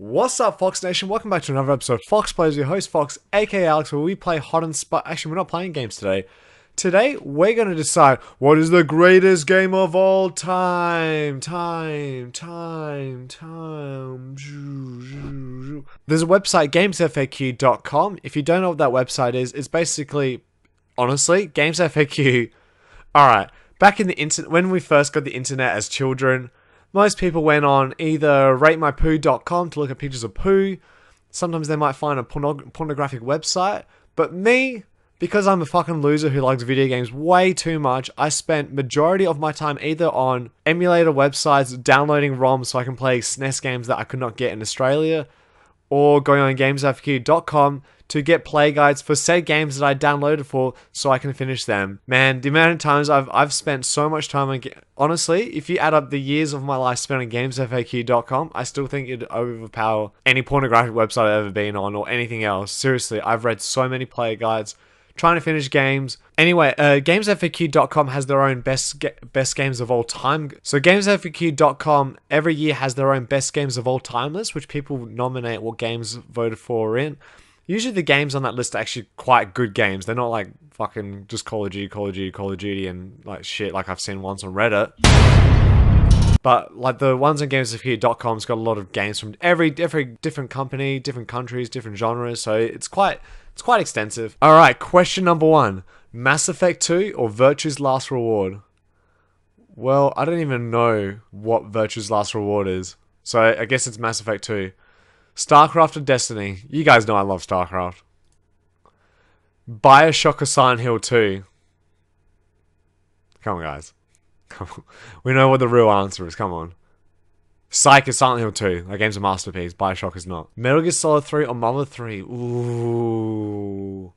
What's up, Fox Nation? Welcome back to another episode of Fox Plays. Your host, Fox, aka Alex, where we play hot and spicy. Actually, we're not playing games today. Today, we're going to decide what is the greatest game of all time. There's a website, gamesfaq.com. If you don't know what that website is, it's basically, honestly, GamesFAQ. Alright, back in the internet, when we first got the internet as children, most people went on either ratemypoo.com to look at pictures of poo. Sometimes they might find a pornographic website. But me, because I'm a fucking loser who likes video games way too much, I spent majority of my time either on emulator websites, downloading ROMs so I can play SNES games that I could not get in Australia, or going on gamesfq.com to get play guides for said games that I downloaded for so I can finish them. Man, the amount of times I've spent so much time on... Honestly, if you add up the years of my life spent on gamesfaq.com, I still think it'd overpower any pornographic website I've ever been on or anything else. Seriously, I've read so many player guides, trying to finish games. Anyway, gamesfaq.com has their own best games of all time. So gamesfaq.com every year has their own best games of all time list, which people nominate what games voted for in. Usually the games on that list are actually quite good games. They're not like fucking just Call of Duty, and like shit like I've seen once on Reddit. But like the ones on gamesfaq.com's got a lot of games from every different company, different countries, different genres. So it's quite extensive. All right, question number 1: Mass Effect 2 or Virtue's Last Reward? Well, I don't even know what Virtue's Last Reward is, so I guess it's Mass Effect 2. StarCraft or Destiny? You guys know I love StarCraft. Bioshock or Silent Hill 2? Come on, guys. Come on. We know what the real answer is. Come on. Psych is Silent Hill 2. That game's a masterpiece. Bioshock is not. Metal Gear Solid 3 or Mother 3? Ooh.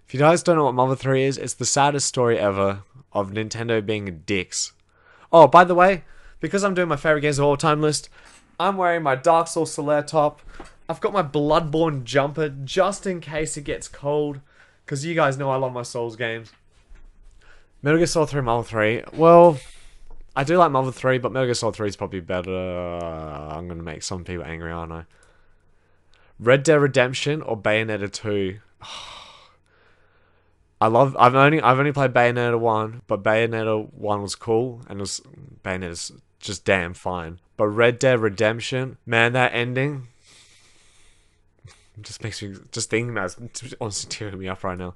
If you guys don't know what Mother 3 is, it's the saddest story ever of Nintendo being dicks. Oh, by the way, because I'm doing my favorite games of all time list, I'm wearing my Dark Souls Solaire top. I've got my Bloodborne jumper just in case it gets cold, because you guys know I love my Souls games. Metal Gear Solid 3, Mother 3. Well, I do like Mother 3, but Metal Gear Solid 3 is probably better. I'm going to make some people angry, aren't I? Red Dead Redemption or Bayonetta 2? I've only played Bayonetta 1, but Bayonetta 1 was cool, and Bayonetta's just damn fine. But Red Dead Redemption, man, that ending just makes me, just thinking about it, honestly tearing me up right now.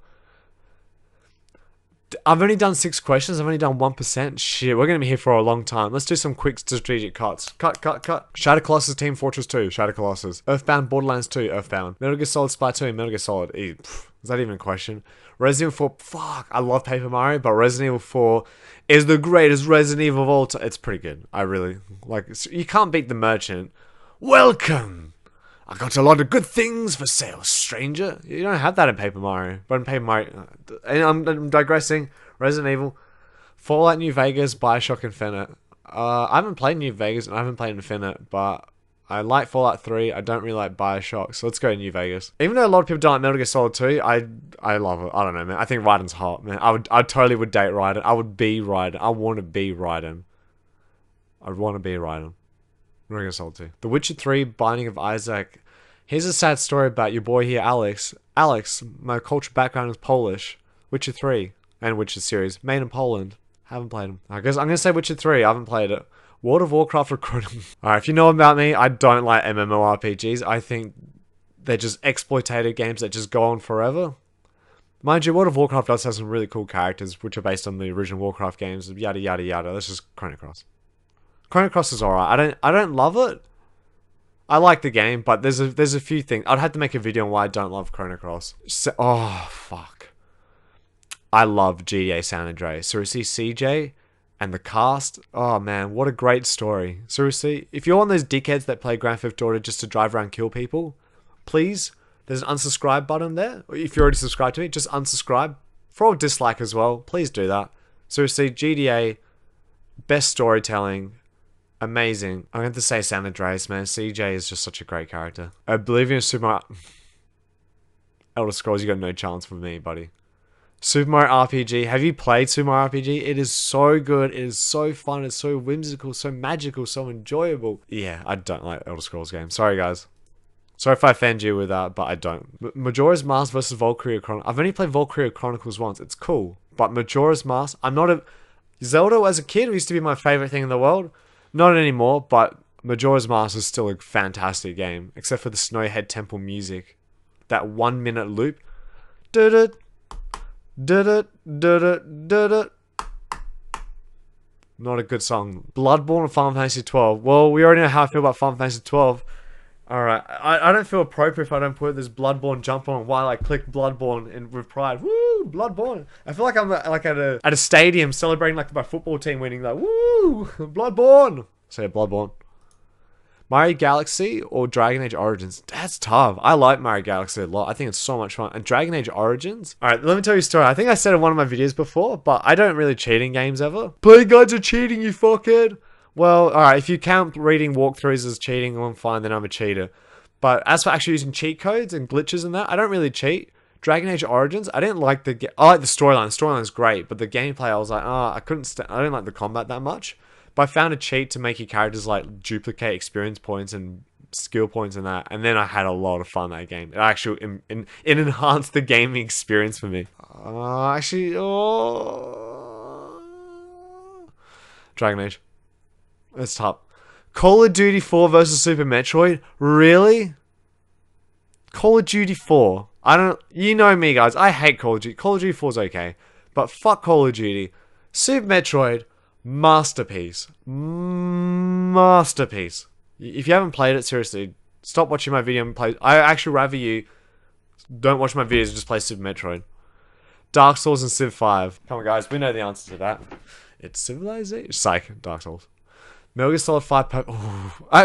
I've only done 6 questions. I've only done 1%. Shit, we're going to be here for a long time. Let's do some quick strategic cuts. Cut. Shadow Colossus Team Fortress 2. Shadow Colossus. Earthbound Borderlands 2. Earthbound. Metal Gear Solid Splatoon. Metal Gear Solid. Is that even a question? Resident Evil 4. Fuck. I love Paper Mario, but Resident Evil 4 is the greatest Resident Evil of all time. It's pretty good. I really like it. You can't beat The Merchant. Welcome. I got a lot of good things for sale, stranger. You don't have that in Paper Mario. But in Paper Mario... And I'm digressing. Resident Evil. Fallout New Vegas, Bioshock Infinite. I haven't played New Vegas and I haven't played Infinite, but I like Fallout 3. I don't really like Bioshock, so let's go to New Vegas. Even though a lot of people don't like Metal Gear Solid 2, I love it. I don't know, man. I think Raiden's hot, man. I totally would date Raiden. I would be Raiden. I want to be Raiden. I'd want to be Raiden. Metal Gear Solid 2. The Witcher 3, Binding of Isaac. Here's a sad story about your boy here, Alex. Alex, my cultural background is Polish. Witcher 3 and Witcher series. Made in Poland. Haven't played them. I guess I'm going to say Witcher 3. I haven't played it. World of Warcraft recruiting. Alright, if you know about me, I don't like MMORPGs. I think they're just exploitative games that just go on forever. Mind you, World of Warcraft does have some really cool characters, which are based on the original Warcraft games. Yada, yada, yada. That's just Chrono Cross. Chrono Cross is alright. I don't love it. I like the game, but there's a few things. I'd have to make a video on why I don't love Chrono Cross. Oh, fuck. I love GTA San Andreas. Seriously, CJ and the cast. Oh, man, what a great story. Seriously, if you're one of those dickheads that play Grand Theft Auto just to drive around and kill people, please, there's an unsubscribe button there. If you're already subscribed to me, just unsubscribe. For all dislike as well, please do that. Seriously, GTA, best storytelling. Amazing. I'm going to say San Andreas, man. CJ is just such a great character. Oblivion Super... Elder Scrolls, you got no chance for me, buddy. Super Mario RPG. Have you played Super Mario RPG? It is so good. It is so fun. It's so whimsical, so magical, so enjoyable. Yeah, I don't like Elder Scrolls games. Sorry, guys. Sorry if I offend you with that, but I don't. Majora's Mask versus Valkyria Chronicles. I've only played Valkyria Chronicles once. It's cool. But Majora's Mask, I'm not a... Zelda as a kid used to be my favorite thing in the world. Not anymore, but Majora's Mask is still a fantastic game. Except for the Snowhead Temple music. That 1 minute loop. Da-da, da-da, da-da, da-da. Not a good song. Bloodborne and Final Fantasy 12. Well, we already know how I feel about Final Fantasy 12. Alright, I don't feel appropriate if I don't put this Bloodborne jump on while I click Bloodborne and with pride. Woo! Bloodborne! I feel like I'm like at a stadium celebrating like my football team winning. Like, woo! Bloodborne! So yeah, Bloodborne. Mario Galaxy or Dragon Age Origins? That's tough. I like Mario Galaxy a lot. I think it's so much fun. And Dragon Age Origins? Alright, let me tell you a story. I think I said in one of my videos before, but I don't really cheat in games ever. Play guides are cheating, you fuckhead! Well, alright, if you count reading walkthroughs as cheating, well, fine, then I'm a cheater. But as for actually using cheat codes and glitches and that, I don't really cheat. Dragon Age Origins, I didn't like I like the storyline. The storyline's great, but the gameplay, I was like, I didn't like the combat that much. But I found a cheat to make your characters like duplicate experience points and skill points and that, and then I had a lot of fun that game. It actually it enhanced the gaming experience for me. Dragon Age. It's tough. Call of Duty 4 versus Super Metroid? Really? Call of Duty 4. You know me, guys. I hate Call of Duty. Call of Duty 4 is okay. But fuck Call of Duty. Super Metroid, masterpiece. Masterpiece. If you haven't played it, seriously, stop watching my video and play. I actually rather you don't watch my videos and just play Super Metroid. Dark Souls and Civ 5. Come on, guys. We know the answer to that. It's Civilization. Psych. Dark Souls. Metal Gear Solid 5...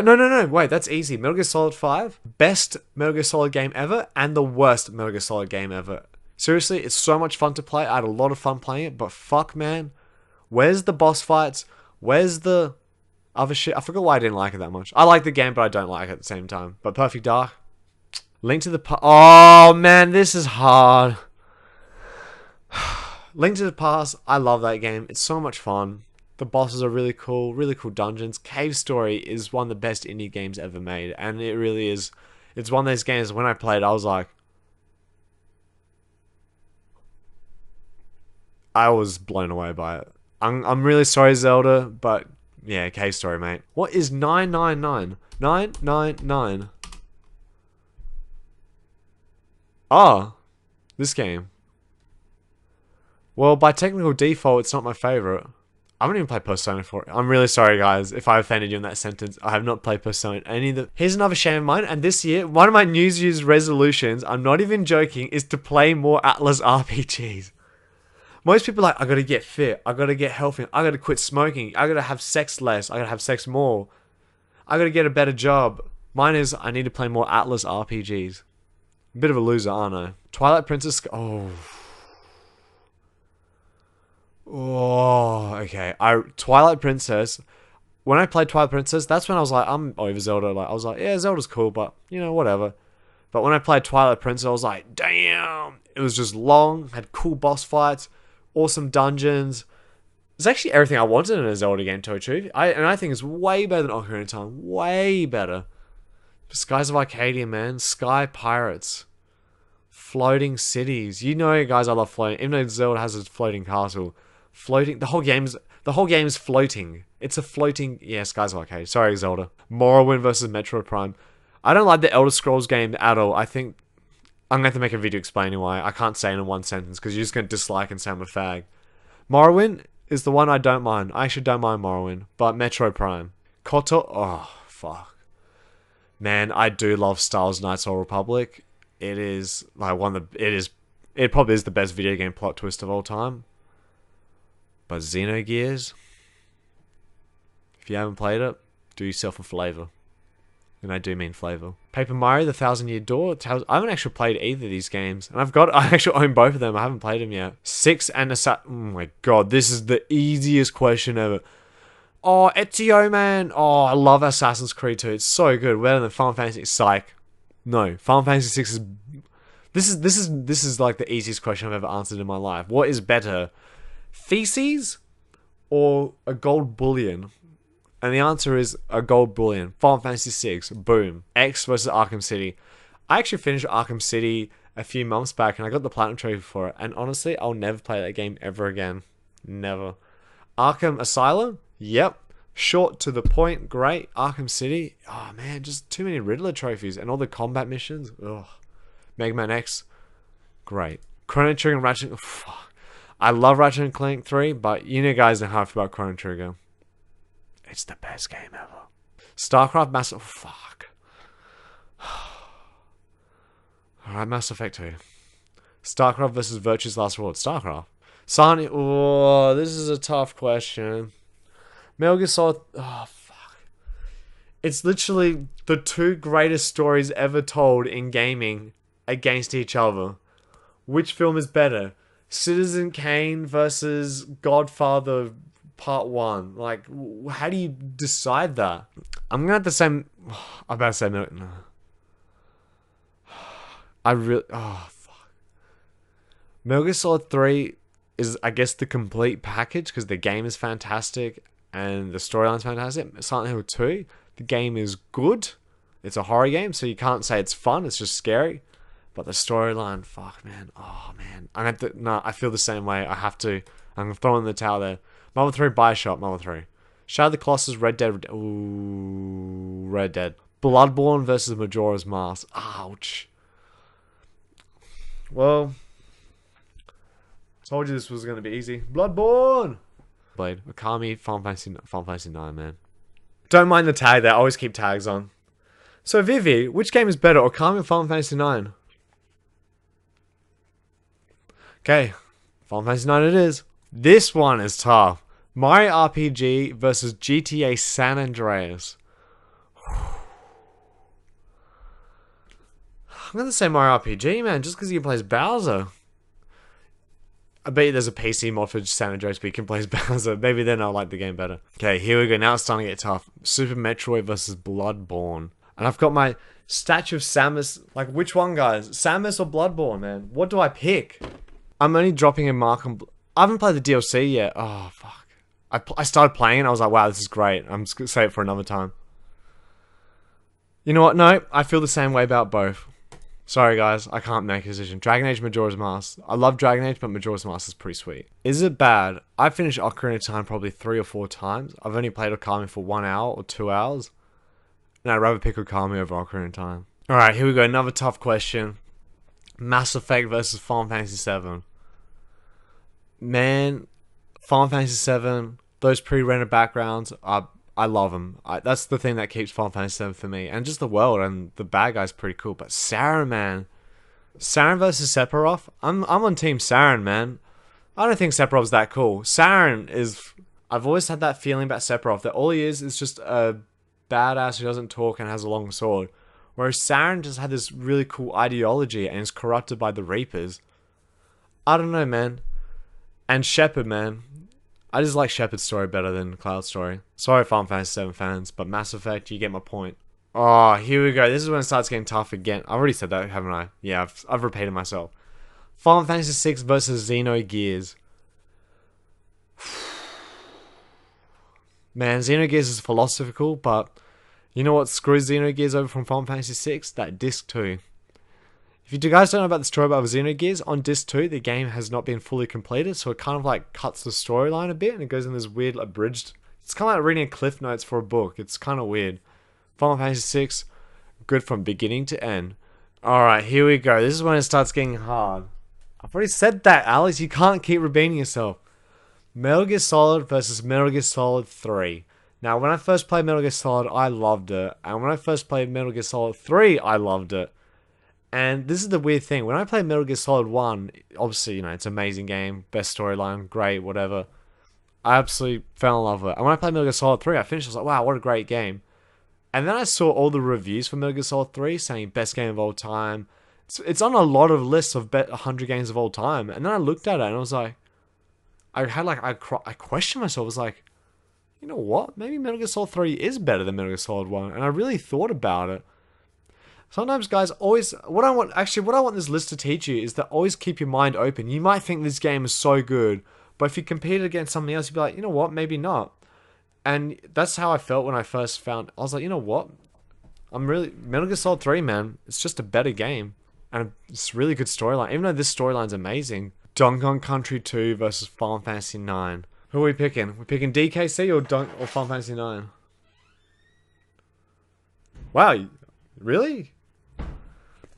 No. Wait, that's easy. Metal Gear Solid 5. Best Metal Gear Solid game ever. And the worst Metal Gear Solid game ever. Seriously, it's so much fun to play. I had a lot of fun playing it. But fuck, man. Where's the boss fights? Where's the other shit? I forgot why I didn't like it that much. I like the game, but I don't like it at the same time. But Perfect Dark. Link to the Past. Oh, man. This is hard. Link to the Past. I love that game. It's so much fun. The bosses are really cool dungeons. Cave Story is one of the best indie games ever made, and it really is. It's one of those games, when I played, I was like... I was blown away by it. I'm really sorry, Zelda, but yeah, Cave Story, mate. What is 999? 999. Ah, this game. Well, by technical default, it's not my favorite. I haven't even played Persona 4. I'm really sorry, guys, if I offended you in that sentence. I have not played Persona any of the... Here's another shame of mine, and this year, one of my New Year's resolutions, I'm not even joking, is to play more Atlas RPGs. Most people are like, I gotta get fit, I gotta get healthy, I gotta quit smoking, I gotta have sex less, I gotta have sex more, I gotta get a better job. Mine is, I need to play more Atlas RPGs. Bit of a loser, aren't I? Twilight Princess... Oh, okay. Twilight Princess. When I played Twilight Princess, that's when I was like, I'm over Zelda. Like, I was like, yeah, Zelda's cool, but you know, whatever. But when I played Twilight Princess, I was like, damn. It was just long, had cool boss fights, awesome dungeons. It's actually everything I wanted in a Zelda game, to tell you. And I think it's way better than Ocarina of Time. Way better. Skies of Arcadia, man. Sky Pirates. Floating cities. You know, guys, I love floating. Even though Zelda has a floating castle. Floating, the whole game's floating. It's a floating, yeah, Skies of Arcadia. Sorry, Zelda. Morrowind versus Metroid Prime. I don't like the Elder Scrolls game at all. I think I'm going to have to make a video explaining why. I can't say it in one sentence because you're just going to dislike and say I'm a fag. Morrowind is the one I don't mind. I actually don't mind Morrowind. But Metroid Prime. KOTOR, oh, fuck. Man, I do love Star Wars Knights of the Old Republic. It is like it probably is the best video game plot twist of all time. But Xenogears, if you haven't played it, do yourself a flavor. And I do mean flavor. Paper Mario, The Thousand Year Door. I haven't actually played either of these games. And I actually own both of them. I haven't played them yet. 6 and oh my god, this is the easiest question ever. Oh, Ezio, man. Oh, I love Assassin's Creed 2. It's so good. Better than Final Fantasy. Psych. No, Final Fantasy 6 is This is like the easiest question I've ever answered in my life. What is better, feces or a gold bullion? And the answer is a gold bullion. Final Fantasy 6. Boom. X versus Arkham City. I actually finished Arkham City a few months back and I got the Platinum Trophy for it. And honestly, I'll never play that game ever again. Never. Arkham Asylum? Yep. Short to the point. Great. Arkham City? Oh man, just too many Riddler trophies and all the combat missions. Ugh. Mega Man X? Great. Chrono Trigger and Ratchet. Fuck. I love Ratchet and Clank 3, but you know guys know how I feel about Chrono Trigger. It's the best game ever. StarCraft Mass... Oh, fuck. Alright, Mass Effect 2. StarCraft versus Virtue's Last Reward. StarCraft. Silent... Oh, this is a tough question. Metal Gear Solid... Oh, fuck. It's literally the two greatest stories ever told in gaming against each other. Which film is better? Citizen Kane versus Godfather Part 1. Like, how do you decide that? I'm gonna have to say... I'm about to say... No. I really... Oh, fuck. Metal Gear Solid 3 is, I guess, the complete package because the game is fantastic and the storyline's fantastic. Silent Hill 2, the game is good. It's a horror game, so you can't say it's fun. It's just scary. But the storyline, fuck, man. Oh, man. I'm gonna have to... No, I feel the same way. I have to... I'm throwing the towel there. Marvel 3, Bioshock, Marvel 3. Shadow of the Colossus, Red Dead. Ooh, Red Dead. Bloodborne versus Majora's Mask. Ouch. Well, told you this was going to be easy. Bloodborne! Blade. Okami, Final Fantasy 9, man. Don't mind the tag there. I always keep tags on. So, Vivi, which game is better, Okami or Final Fantasy 9? Okay. Final Fantasy 9 it is. This one is tough. Mario RPG versus GTA San Andreas. I'm going to say Mario RPG, man, just because you can play as Bowser. I bet you there's a PC mod for San Andreas, but you can play as Bowser. Maybe then I'll like the game better. Okay, here we go. Now it's starting to get tough. Super Metroid versus Bloodborne. And I've got my Statue of Samus. Like, which one, guys? Samus or Bloodborne, man? What do I pick? I'm only dropping a mark on... I haven't played the DLC yet. Oh, fuck. I started playing and I was like, wow, this is great. I'm just going to save it for another time. You know what? No, I feel the same way about both. Sorry, guys. I can't make a decision. Dragon Age, Majora's Mask. I love Dragon Age, but Majora's Mask is pretty sweet. Is it bad? I finished Ocarina of Time probably 3 or 4 times. I've only played Okami for 1 hour or 2 hours. And I'd rather pick Okami over Ocarina of Time. Alright, here we go. Another tough question. Mass Effect versus Final Fantasy 7. Man, Final Fantasy 7, those pre-rendered backgrounds, I love them. That's the thing that keeps Final Fantasy 7 for me. And just the world and the bad guy's pretty cool. But Saren, man. Saren versus Sephiroth? I'm on Team Saren, man. I don't think Sephiroth's that cool. Saren is... I've always had that feeling about Sephiroth, that all he is just a badass who doesn't talk and has a long sword. Whereas Saren just had this really cool ideology and is corrupted by the Reapers. I don't know, man. And Shepard, man. I just like Shepard's story better than Cloud's story. Sorry, Final Fantasy 7 fans, but Mass Effect, you get my point. Oh, here we go. This is when it starts getting tough again. I've already said that, haven't I? Yeah, I've repeated myself. Final Fantasy 6 versus Xenogears. Man, Xenogears is philosophical, but you know what screws Xenogears over from Final Fantasy 6? That Disc 2. If you guys don't know about the story about Xenogears, on Disc 2, the game has not been fully completed, so it kind of like cuts the storyline a bit, and it goes in this weird abridged... It's kind of like reading a Cliff Notes for a book. It's kind of weird. Final Fantasy 6, good from beginning to end. Alright, here we go. This is when it starts getting hard. I've already said that, Alex. You can't keep repeating yourself. Metal Gear Solid versus Metal Gear Solid 3. Now, when I first played Metal Gear Solid, I loved it. And when I first played Metal Gear Solid 3, I loved it. And this is the weird thing. When I played Metal Gear Solid 1, obviously, you know, it's an amazing game. Best storyline, great, whatever. I absolutely fell in love with it. And when I played Metal Gear Solid 3, I finished, I was like, wow, what a great game. And then I saw all the reviews for Metal Gear Solid 3 saying best game of all time. It's on a lot of lists of 100 games of all time. And then I looked at it and I was like, I questioned myself. I was like, you know what? Maybe Metal Gear Solid 3 is better than Metal Gear Solid 1. And I really thought about it. Sometimes, guys, always what I want this list to teach you is that always keep your mind open. You might think this game is so good, but if you compete it against something else, you'd be like, you know what, maybe not. And that's how I felt when I first found. I was like, you know what, Metal Gear Solid 3, man. It's just a better game, and it's a really good storyline. Even though this storyline's amazing. Donkey Kong Country 2 versus Final Fantasy 9. Who are we picking? We're picking DKC or Final Fantasy 9. Wow, really?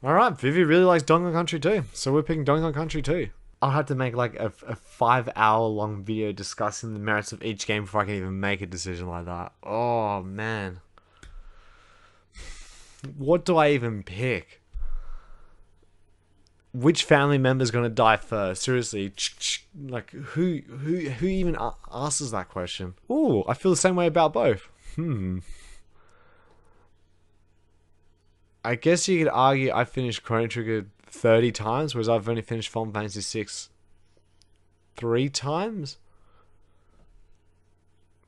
Alright, Vivi really likes Donkey Kong Country 2, so we're picking Donkey Kong Country 2. I'll have to make like a 5-hour long video discussing the merits of each game before I can even make a decision like that. Oh, man. What do I even pick? Which family member's gonna die first? Seriously, like who even asks that question? Ooh, I feel the same way about both. I guess you could argue I finished Chrono Trigger 30 times, whereas I've only finished Final Fantasy 6 3 times.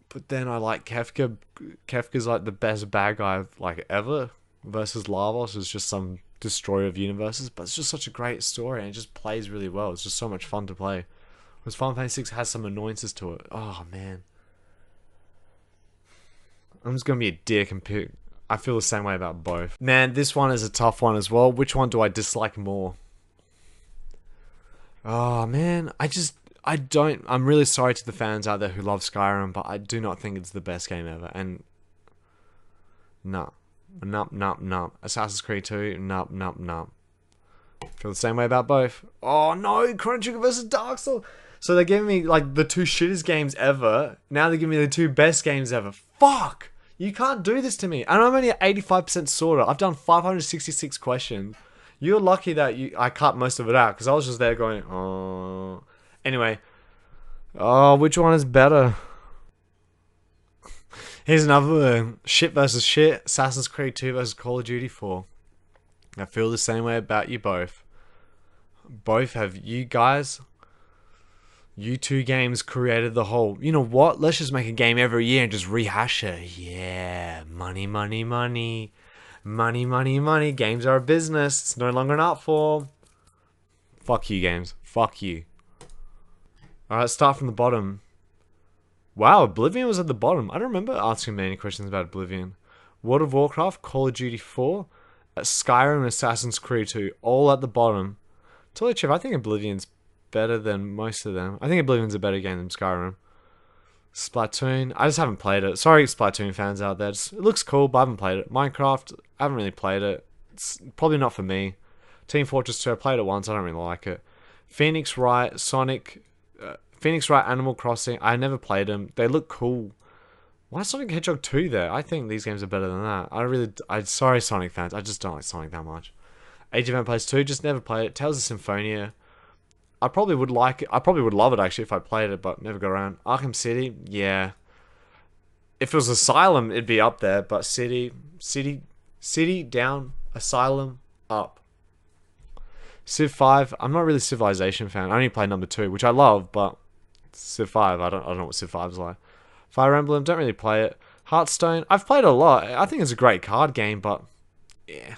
But then I like Kefka. Kefka's like the best bad guy like ever. Versus Lavos is just some destroyer of universes, but it's just such a great story and it just plays really well. It's just so much fun to play. Whereas Final Fantasy 6 has some annoyances to it. Oh man. I'm just gonna be a dick and pick. I feel the same way about both. Man, this one is a tough one as well. Which one do I dislike more? Oh man, I'm really sorry to the fans out there who love Skyrim, but I do not think it's the best game ever. And no. Nope. Assassin's Creed 2, nope. Feel the same way about both. Oh no, Chrono Trigger versus Dark Souls. So they're giving me like the 2 shittest games ever. Now they're giving me the 2 best games ever. Fuck! You can't do this to me. And I'm only at 85% sorted. I've done 566 questions. You're lucky that I cut most of it out because I was just there going, oh. Anyway. Oh, which one is better? Here's another shit versus shit. Assassin's Creed 2 versus Call of Duty 4. I feel the same way about you both. Both have you guys. You 2 games created the whole. You know what? Let's just make a game every year and just rehash it. Yeah. Money. Games are a business. It's no longer an art form. Fuck you, games. Fuck you. Alright, start from the bottom. Wow, Oblivion was at the bottom. I don't remember asking many questions about Oblivion. World of Warcraft, Call of Duty 4, Skyrim, and Assassin's Creed 2, all at the bottom. Tell you the truth, I think Oblivion's better than most of them. I think Oblivion's a better game than Skyrim. Splatoon, I just haven't played it. Sorry, Splatoon fans out there. It looks cool, but I haven't played it. Minecraft, I haven't really played it. It's probably not for me. Team Fortress 2, I played it once, I don't really like it. Phoenix Wright, Animal Crossing. I never played them. They look cool. Why is Sonic the Hedgehog 2 there? I think these games are better than that. I'm sorry, Sonic fans. I just don't like Sonic that much. Age of Empires 2, just never played it. Tales of Symphonia. I probably would like it. I probably would love it actually if I played it, but never got around. Arkham City, yeah. If it was Asylum, it'd be up there, but City down, Asylum up. Civ 5, I'm not really a Civilization fan. I only play number 2, which I love, but Civ 5, I don't know what Civ 5 is like. Fire Emblem, don't really play it. Hearthstone, I've played a lot. I think it's a great card game, but yeah.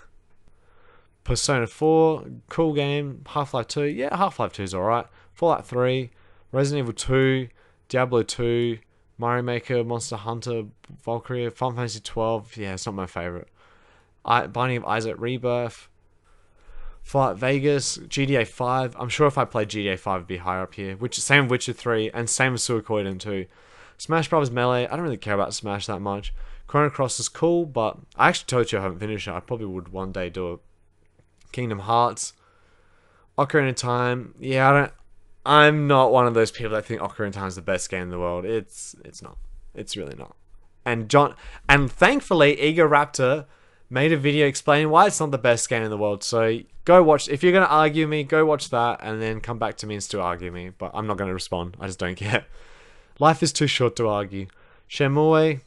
Persona 4, cool game. Half-Life 2, yeah, Half-Life 2 is alright. Fallout 3, Resident Evil 2, Diablo 2, Mario Maker, Monster Hunter, Valkyria, Final Fantasy 12, yeah, it's not my favourite. Binding of Isaac Rebirth, Fallout Vegas, GTA 5. I'm sure if I played GTA 5 it'd be higher up here. Same with Witcher 3, and same with Suikoden 2. Smash Bros. Melee, I don't really care about Smash that much. Chrono Cross is cool, but I actually told you I haven't finished it. I probably would one day do it. Kingdom Hearts, Ocarina of Time. Yeah, I'm not one of those people that think Ocarina of Time is the best game in the world. It's not. It's really not. And thankfully, Egoraptor made a video explaining why it's not the best game in the world. So go watch. If you're gonna argue me, go watch that, and then come back to me and still argue me. But I'm not gonna respond. I just don't care. Life is too short to argue. Shenmue,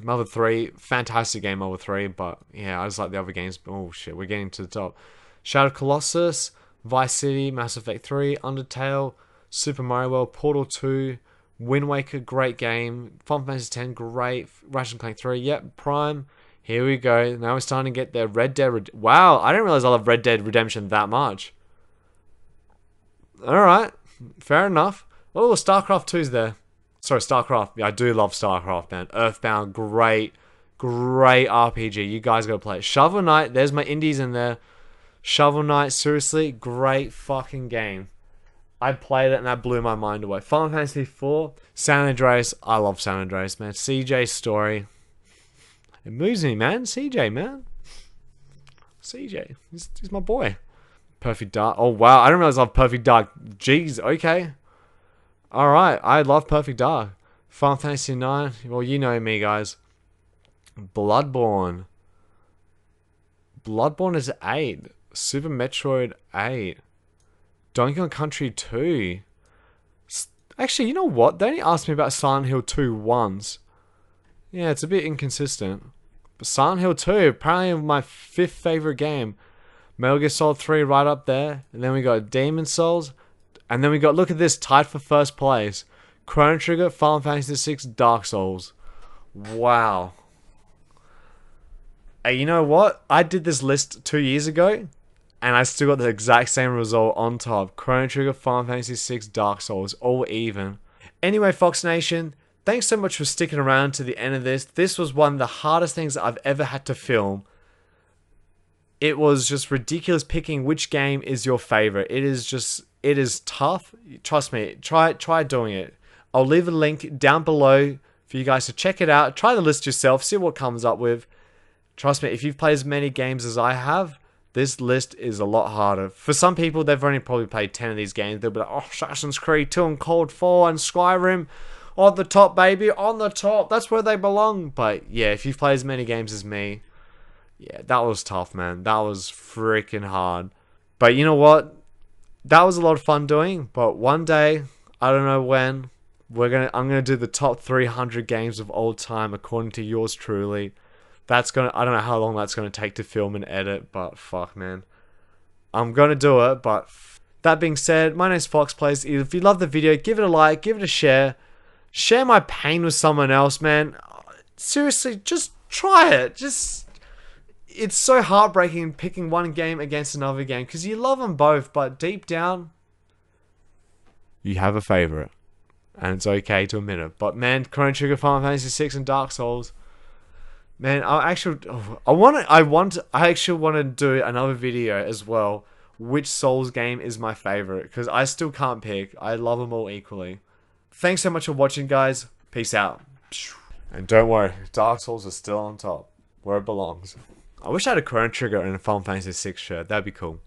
Mother 3, fantastic game, Mother 3, but yeah, I just like the other games. Oh shit, we're getting to the top. Shadow of Colossus, Vice City, Mass Effect 3, Undertale, Super Mario World, Portal 2, Wind Waker, great game. Final Fantasy 10, great. Ratchet & Clank 3, yep. Prime, Here we go. Now we're starting to get there. Red Dead. Wow, I didn't realize I love Red Dead Redemption that much. Alright, fair enough. Oh, StarCraft 2's there. Sorry, StarCraft. Yeah, I do love StarCraft, man. Earthbound, great RPG. You guys gotta play it. Shovel Knight, there's my indies in there. Shovel Knight, seriously, great fucking game. I played it and that blew my mind away. Final Fantasy IV, San Andreas. I love San Andreas, man. CJ's story. It moves me, man. CJ, man. CJ. He's my boy. Perfect Dark. Oh, wow. I didn't realize I love Perfect Dark. Jeez, okay. Alright, I love Perfect Dark. Final Fantasy IX. Well, you know me, guys. Bloodborne. Bloodborne is 8. Super Metroid 8. Donkey Kong Country 2. Actually, you know what? They only asked me about Silent Hill 2 once. Yeah, it's a bit inconsistent. But Silent Hill 2, apparently my 5th favorite game. Metal Gear Solid 3 right up there. And then we got Demon Souls. And then we got, look at this, tied for first place. Chrono Trigger, Final Fantasy VI, Dark Souls. Wow. Hey, you know what? I did this list 2 years ago. And I still got the exact same result on top. Chrono Trigger, Final Fantasy VI, Dark Souls, all even. Anyway, Fox Nation, thanks so much for sticking around to the end of this. This was one of the hardest things I've ever had to film. It was just ridiculous picking which game is your favorite. It is tough. Trust me, try doing it. I'll leave a link down below for you guys to check it out. Try the list yourself, see what comes up with. Trust me, if you've played as many games as I have, this list is a lot harder. For some people, they've only probably played 10 of these games. They'll be like, oh, Assassin's Creed 2 and Cold 4 and Skyrim. On the top, baby. On the top. That's where they belong. But yeah, if you've played as many games as me, yeah, that was tough, man. That was freaking hard. But you know what? That was a lot of fun doing. But one day, I don't know when, I'm gonna do the top 300 games of all time according to yours truly. I don't know how long that's gonna take to film and edit, but fuck, man. I'm gonna do it, but that being said, my name's Fox Plays. If you love the video, give it a like, give it a share. Share my pain with someone else, man. Seriously, just try it. It's so heartbreaking picking one game against another game, because you love them both, but deep down, you have a favorite. And it's okay to admit it. But man, Chrono Trigger, Final Fantasy VI, and Dark Souls. Man, I actually want to do another video as well. Which Souls game is my favorite? Because I still can't pick. I love them all equally. Thanks so much for watching, guys. Peace out. And don't worry, Dark Souls is still on top, where it belongs. I wish I had a Chrono Trigger and a Final Fantasy VI shirt. That'd be cool.